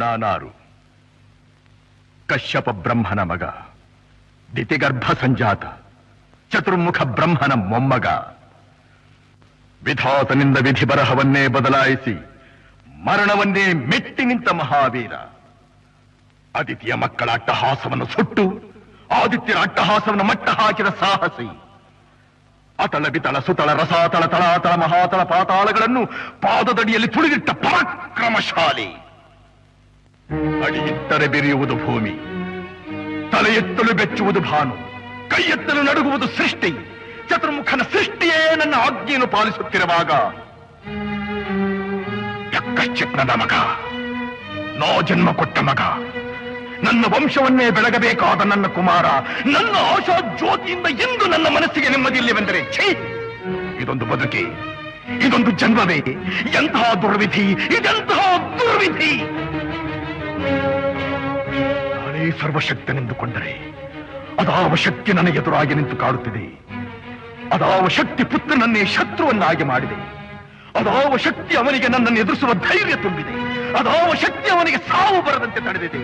ನಾನಾರು ಕಶ್ಯಪ ಬ್ರಹ್ಮನ ಮಗ, ದಿತಿಗರ್ಭ ಸಂಜಾತ, ಚತುರ್ಮುಖ ಬ್ರಹ್ಮನ ಮೊಮ್ಮಗ. ವಿಧಾತನಿಂದ ವಿಧಿ ಬರಹವನ್ನೇ ಬದಲಾಯಿಸಿ ಮರಣವನ್ನೇ ಮೆಟ್ಟಿ ನಿಂತ ಮಹಾವೀರ. ಅದಿತಿಯ ಮಕ್ಕಳ ಅಟ್ಟಹಾಸವನ್ನು ಸುಟ್ಟು ಆದಿತ್ಯರ ಅಟ್ಟಹಾಸವನ್ನು ಮಟ್ಟ ಹಾಕಿದ ಸಾಹಸಿ. ಅತಳ ಬಿತಳ ಸುತಳ ರಸಾತಳ ತಳಾತಳ ಮಹಾತಳ ಪಾತಾಳಗಳನ್ನು ಪಾದದಡಿಯಲ್ಲಿ ತುಳಿದಿಟ್ಟ ಪರಾಕ್ರಮಶಾಲಿ. ಅಡಿಯಿಟ್ಟರೆ ಬೆರೆಯುವುದು ಭೂಮಿ, ತಲೆ ಎತ್ತಲು ಬೆಚ್ಚುವುದು ಭಾನು, ಕೈ ಎತ್ತಲು ನಡುಗುವುದು ಸೃಷ್ಟಿ. ಚತುರ್ಮುಖನ ಸೃಷ್ಟಿಯೇ ನನ್ನ ಆಜ್ಞೆಯನ್ನು ಪಾಲಿಸುತ್ತಿರುವಾಗ ಯಕ್ಕಶ್ಚಿತ್ನದ ಮಗ, ನೋ ಜನ್ಮ ಕೊಟ್ಟ ಮಗ, ನನ್ನ ವಂಶವನ್ನೇ ಬೆಳಗಬೇಕಾದ ನನ್ನ ಕುಮಾರ, ನನ್ನ ಆಶಾ ಜ್ಯೋತಿಯಿಂದ ಎಂದು ನನ್ನ ಮನಸ್ಸಿಗೆ ನೆಮ್ಮದಿಯಿಲ್ಲವೆಂದರೆ ಛೀ, ಇದೊಂದು ಬದುಕೆ, ಇದೊಂದು ಜನ್ಮವೇ, ಎಂತಹ ದುರ್ವಿಧಿ, ಇದೆಂತಹ ದುರ್ವಿಧಿ. ನಾನೇ ಸರ್ವಶಕ್ತನೆಂದುಕೊಂಡರೆ ಅದಾವ ಶಕ್ತಿ ನನ್ನ ಎದುರಾಗಿ ನಿಂತು ಕಾಡುತ್ತಿದೆ. ಅದಾವ ಶಕ್ತಿ ಪುತ್ರನನ್ನೇ ಶತ್ರುವನ್ನಾಗಿ ಮಾಡಿದೆ. ಅದಾವ ಶಕ್ತಿ ಅವನಿಗೆ ನನ್ನನ್ನು ಎದುರಿಸುವ ಧೈರ್ಯ ತುಂಬಿದೆ. ಅದಾವ ಶಕ್ತಿ ಅವನಿಗೆ ಸಾವು ಬರದಂತೆ ತಡೆದಿದೆ.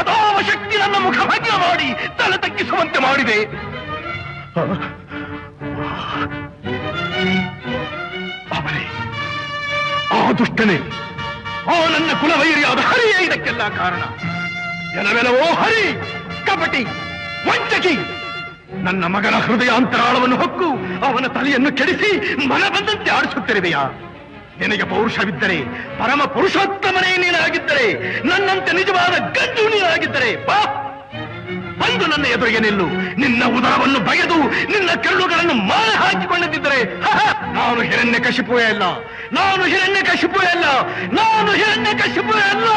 ಅದಾವ ಶಕ್ತಿ ನನ್ನ ಮುಖಭಂಗ ಮಾಡಿ ತಲೆ ತಗ್ಗಿಸುವಂತೆ ಮಾಡಿದೆ. ಅವನೇ, ಆ ದುಷ್ಟನೇ, ಆ ನನ್ನ ಕುಲವೈರಿಯಾದ ಹರಿಯೇ ಇದಕ್ಕೆಲ್ಲ ಕಾರಣ. ಎನವೆಲವೋ ಹರಿ, ಕಪಟಿ, ವಂಚಕಿ, ನನ್ನ ಮಗನ ಹೃದಯಾಂತರಾಳವನ್ನು ಹೊಕ್ಕು ಅವನ ತಲೆಯನ್ನು ಕೆಡಿಸಿ ಮನ ಬಂದಂತೆ ಆಡಿಸುತ್ತಿರುವೆಯಾ? ನಿನಗೆ ಪೌರುಷವಿದ್ದರೆ, ಪರಮ ಪುರುಷೋತ್ತಮನೇ ನೀನಾಗಿದ್ದರೆ, ನನ್ನಂತೆ ನಿಜವಾದ ಗಂಡು ನೀನಾಗಿದ್ದರೆ ಬಾ, ಬಂದು ನನ್ನ ಎದುರಿಗೆ ನಿಲ್ಲು. ನಿನ್ನ ಉದರವನ್ನು ಬಗೆದು ನಿನ್ನ ಕೆರಳುಗಳನ್ನು ಮಾಲೆ ಹಾಕಿಕೊಂಡಿದ್ದರೆ ನಾನು ಹಿರಣ್ಯಕಶಿಪುವೇ ಅಲ್ಲ, ನಾನು ಹಿರಣ್ಯಕಶಿಪುವೇ ಅಲ್ಲ, ನಾನು ಹಿರಣ್ಯಕಶಿಪುವೇ ಅಲ್ಲ.